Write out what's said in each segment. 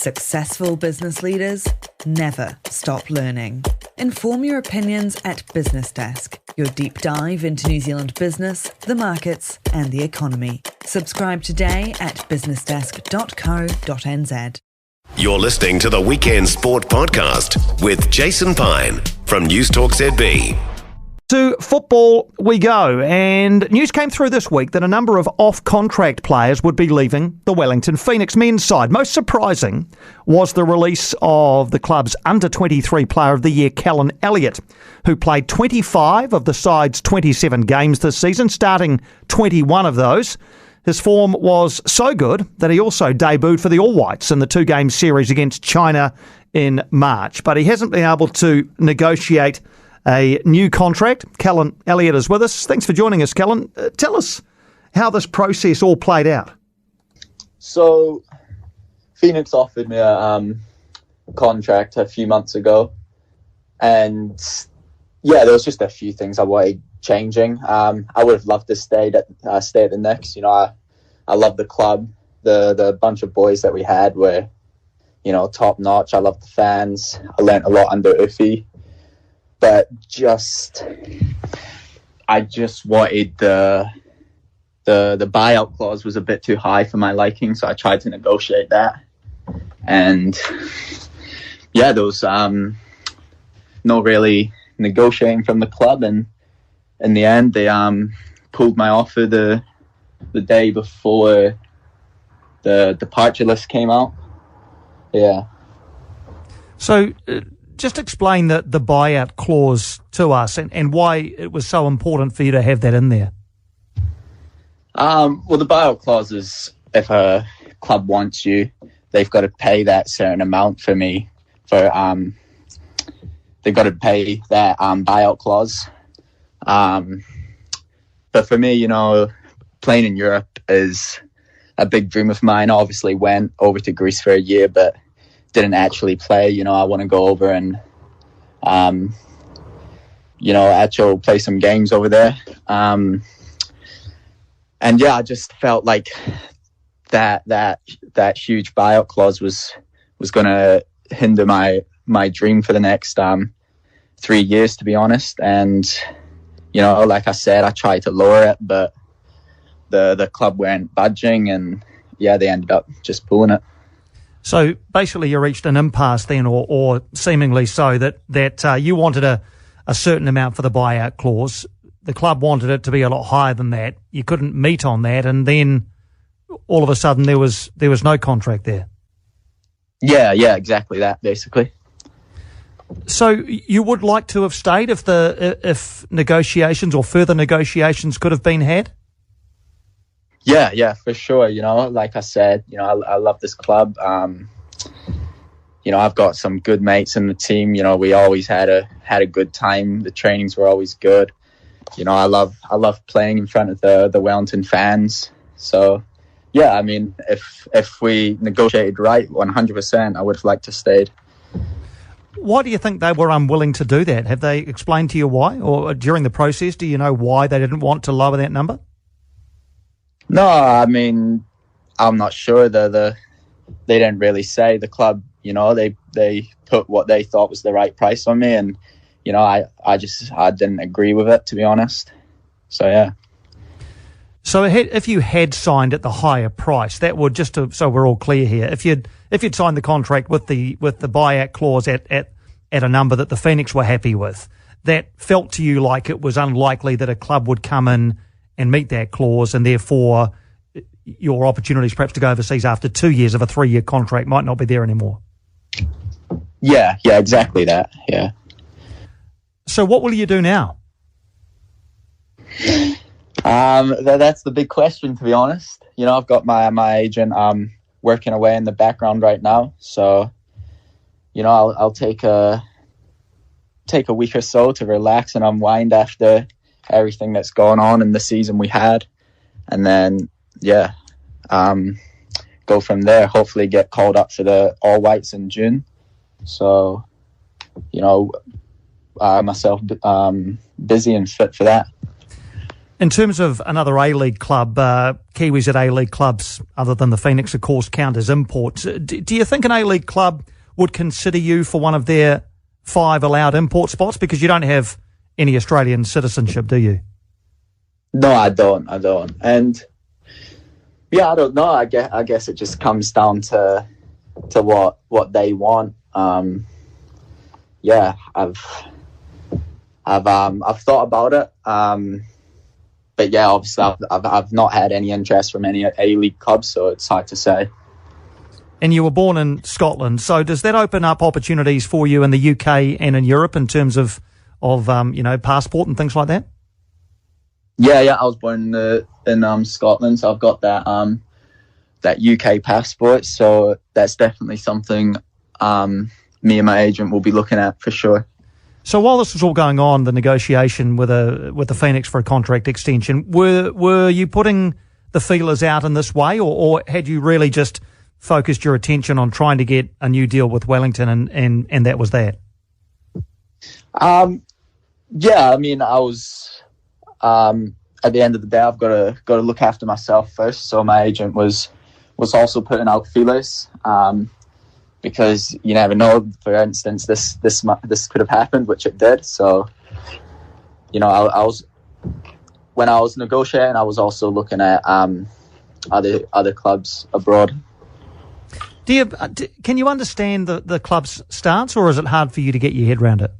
Successful business leaders never stop learning. Inform your opinions at Business Desk, your deep dive into New Zealand business, the markets and the economy. Subscribe today at businessdesk.co.nz. You're listening to the Weekend Sport Podcast with Jason Pine from News Talk ZB. To football we go, and news came through this week that a number of off-contract players would be leaving the Wellington Phoenix men's side. Most surprising was the release of the club's under-23 Player of the Year, Callan Elliott, who played 25 of the side's 27 games this season, starting 21 of those. His form was so good that he also debuted for the All Whites in the two-game series against China in March, but he hasn't been able to negotiate a new contract. Callan Elliott is with us. Thanks for joining us, Callan. Tell us how this process all played out. So, Phoenix offered me a contract a few months ago, and yeah, there was just a few things I wanted changing. I would have loved to stay at the Knicks. You know, I love the club. The bunch of boys that we had were, you know, top notch. I love the fans. I learnt a lot under Uffy. But I just wanted the buyout clause was a bit too high for my liking, so I tried to negotiate that. And yeah, there was no really negotiating from the club, and in the end, they pulled my offer the day before the departure list came out. Yeah. So. Just explain the buyout clause to us and why it was so important for you to have that in there. Well, the buyout clause is if a club wants you, they've got to pay that certain amount for me. They've got to pay that buyout clause. But for me, you know, playing in Europe is a big dream of mine. I obviously went over to Greece for a year, but didn't actually play. You know, I want to go over and, you know, actually play some games over there. And yeah, I just felt like that huge buyout clause was going to hinder my dream for the next 3 years, to be honest. And, you know, like I said, I tried to lower it, but the club weren't budging, and yeah, they ended up just pulling it. So basically you reached an impasse then, or seemingly so, that you wanted a certain amount for the buyout clause. The club wanted it to be a lot higher than that. You couldn't meet on that, and then all of a sudden there was no contract there. Yeah, exactly that, basically. So you would like to have stayed if negotiations or further negotiations could have been had? Yeah, for sure. You know, like I said, you know, I love this club. You know, I've got some good mates in the team. You know, we always had a good time. The trainings were always good. You know, I love playing in front of the Wellington fans. So, yeah, I mean, if we negotiated right, 100%, I would have liked to stayed. Why do you think they were unwilling to do that? Have they explained to you why? Or during the process, do you know why they didn't want to lower that number? No, I mean, I'm not sure. They didn't really say. The club, you know, they put what they thought was the right price on me, and you know, I didn't agree with it, to be honest. So yeah. So if you had signed at the higher price, that would, so we're all clear here, if you'd signed the contract with the buyout clause at a number that the Phoenix were happy with, that felt to you like it was unlikely that a club would come in and meet that clause, and therefore your opportunities perhaps to go overseas after 2 years of a 3-year contract might not be there anymore. Yeah, exactly that, yeah. So what will you do now? That's the big question, to be honest. You know, I've got my agent working away in the background right now, so, you know, I'll take a week or so to relax and unwind after everything that's going on in the season we had, and then go from there. Hopefully get called up for the All Whites in June. So, you know, myself busy and fit for that. In terms of another A-League club, Kiwis at A-League clubs, other than the Phoenix, of course, count as imports. Do you think an A-League club would consider you for one of their 5 allowed import spots? Because you don't have any Australian citizenship, do you? No, I don't. And yeah, I don't know. I guess it just comes down to what they want. Yeah, I've thought about it. But yeah, obviously I've not had any interest from any A-League clubs, so it's hard to say. And you were born in Scotland, so does that open up opportunities for you in the UK and in Europe in terms of passport and things like that? Yeah, I was born in Scotland, so I've got that UK passport. So that's definitely something me and my agent will be looking at for sure. So while this was all going on, the negotiation with the Phoenix for a contract extension, were you putting the feelers out in this way, or had you really just focused your attention on trying to get a new deal with Wellington and that was that? Yeah, I mean, I was at the end of the day, I've got to look after myself first. So my agent was also putting out feelers. Because you never know. For instance, this could have happened, which it did. So, I was when I was negotiating, I was also looking at other clubs abroad. Can you understand the club's stance, or is it hard for you to get your head around it?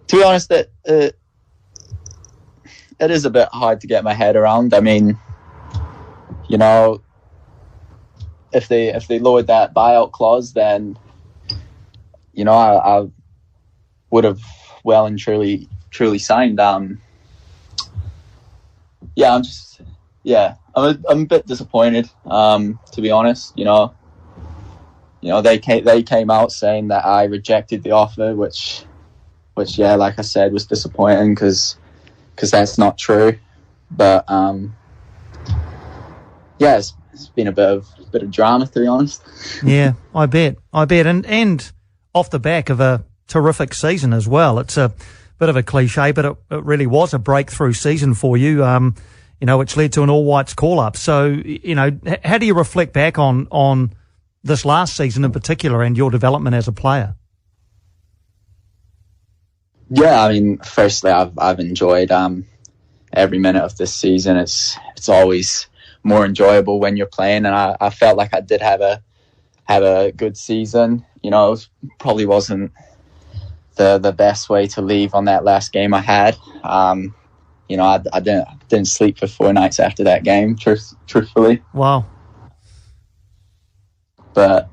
To be honest, it is a bit hard to get my head around. I mean, if they lowered that buyout clause, then I would have well and truly signed. I'm a bit disappointed. To be honest, they came out saying that I rejected the offer, which yeah, like I said, was disappointing because that's not true. But yeah, it's been a bit of drama, to be honest. Yeah, I bet. And off the back of a terrific season as well. It's a bit of a cliche, but it really was a breakthrough season for you, which led to an All Whites call-up. So, how do you reflect back on this last season in particular and your development as a player? Yeah, I mean, firstly, I've enjoyed every minute of this season. It's always more enjoyable when you're playing, and I felt like I did have a good season. It probably wasn't the best way to leave on that last game I had. I didn't sleep for 4 nights after that game, truthfully. Wow. But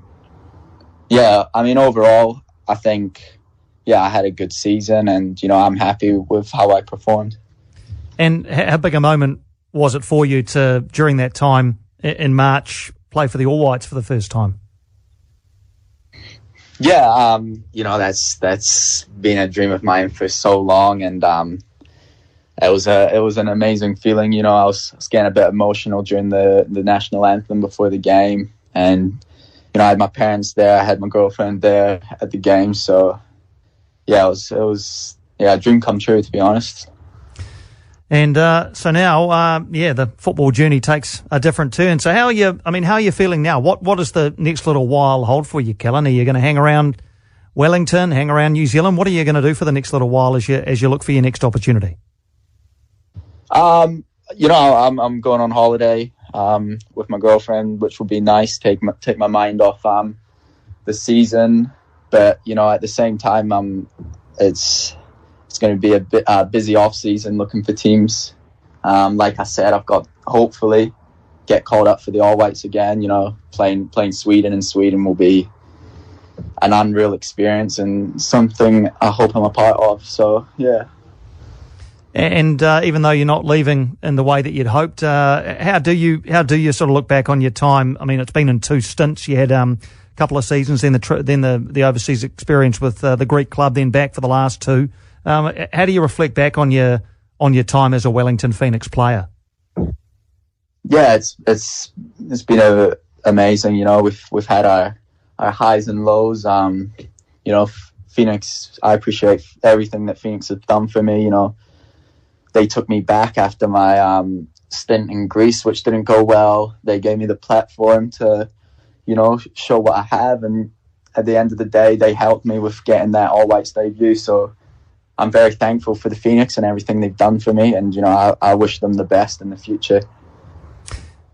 yeah, I mean, overall, I think, I had a good season, and I'm happy with how I performed. And how big a moment was it for you to, during that time in March, play for the All Whites for the first time? Yeah, that's been a dream of mine for so long, and it was an amazing feeling. I was getting a bit emotional during the national anthem before the game, and I had my parents there, I had my girlfriend there at the game, so yeah, it was a dream come true, to be honest. And so now, the football journey takes a different turn. So how are you feeling now? What does the next little while hold for you, Callan? Are you going to hang around Wellington, hang around New Zealand? What are you going to do for the next little while as you look for your next opportunity? I'm going on holiday with my girlfriend, which will be nice. Take my mind off the season, but at the same time, it's going to be a bit busy off season looking for teams. Like I said, I've got hopefully get called up for the All Whites again. Playing Sweden, and Sweden will be an unreal experience and something I hope I'm a part of. So yeah. And even though you're not leaving in the way that you'd hoped, how do you sort of look back on your time? I mean, it's been in 2 stints. You had a couple of seasons, then the overseas experience with the Greek club, then back for the last 2. How do you reflect back on your time as a Wellington Phoenix player? Yeah, it's been amazing. We've had our highs and lows. Phoenix, I appreciate everything that Phoenix has done for me. They took me back after my stint in Greece, which didn't go well. They gave me the platform to, show what I have. And at the end of the day, they helped me with getting that all-whites debut. So I'm very thankful for the Phoenix and everything they've done for me. And, I wish them the best in the future.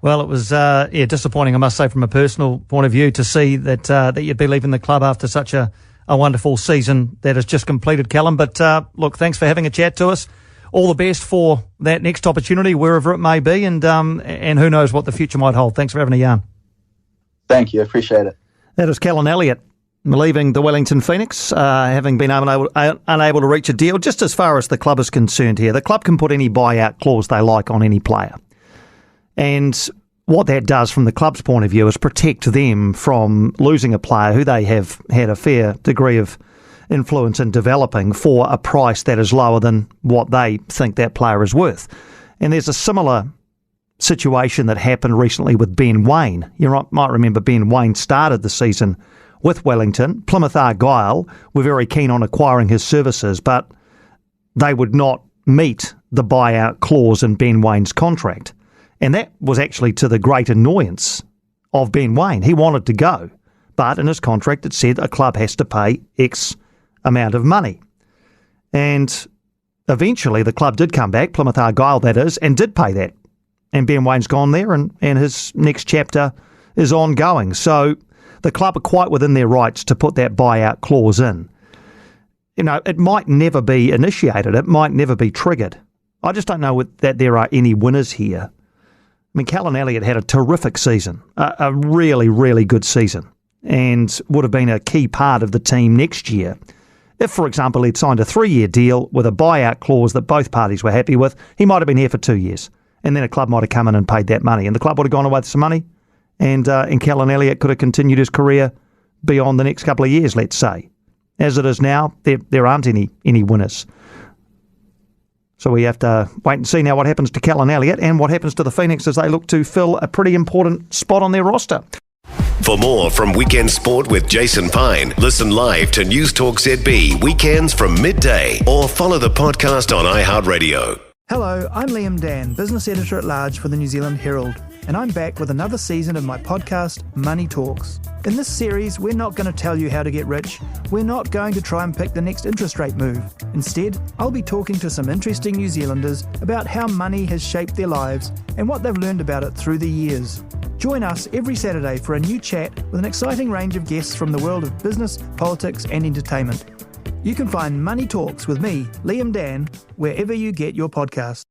Well, it was disappointing, I must say, from a personal point of view, to see that you'd be leaving the club after such a wonderful season that has just completed, Callan. But look, thanks for having a chat to us. All the best for that next opportunity, wherever it may be, and who knows what the future might hold. Thanks for having a yarn. Thank you, appreciate it. That is Callan Elliott, leaving the Wellington Phoenix, having been unable to reach a deal. Just as far as the club is concerned here, the club can put any buyout clause they like on any player. And what that does from the club's point of view is protect them from losing a player who they have had a fair degree of influence in developing for a price that is lower than what they think that player is worth. And there's a similar situation that happened recently with Ben Waine. You might remember Ben Waine started the season with Wellington. Plymouth Argyle were very keen on acquiring his services, but they would not meet the buyout clause in Ben Waine's contract. And that was actually to the great annoyance of Ben Waine. He wanted to go, but in his contract it said a club has to pay X amount of money. And eventually the club did come back, Plymouth Argyle that is, and did pay that. And Ben Waine's gone there, and his next chapter is ongoing. So the club are quite within their rights to put that buyout clause in. It might never be initiated. It might never be triggered. I just don't know that there are any winners here. I mean, Callan Elliott had a terrific season, a really, really good season, and would have been a key part of the team next year. If, for example, he'd signed a 3-year deal with a buyout clause that both parties were happy with, he might have been here for 2 years. And then a club might have come in and paid that money. And the club would have gone away with some money, and Callan Elliott could have continued his career beyond the next couple of years, let's say. As it is now, there aren't any winners. So we have to wait and see now what happens to Callan Elliott and what happens to the Phoenix as they look to fill a pretty important spot on their roster. For more from Weekend Sport with Jason Pine, listen live to News Talk ZB weekends from midday or follow the podcast on iHeartRadio. Hello, I'm Liam Dan, Business Editor-at-Large for the New Zealand Herald, and I'm back with another season of my podcast, Money Talks. In this series, we're not going to tell you how to get rich. We're not going to try and pick the next interest rate move. Instead, I'll be talking to some interesting New Zealanders about how money has shaped their lives and what they've learned about it through the years. Join us every Saturday for a new chat with an exciting range of guests from the world of business, politics and entertainment. You can find Money Talks with me, Liam Dan, wherever you get your podcasts.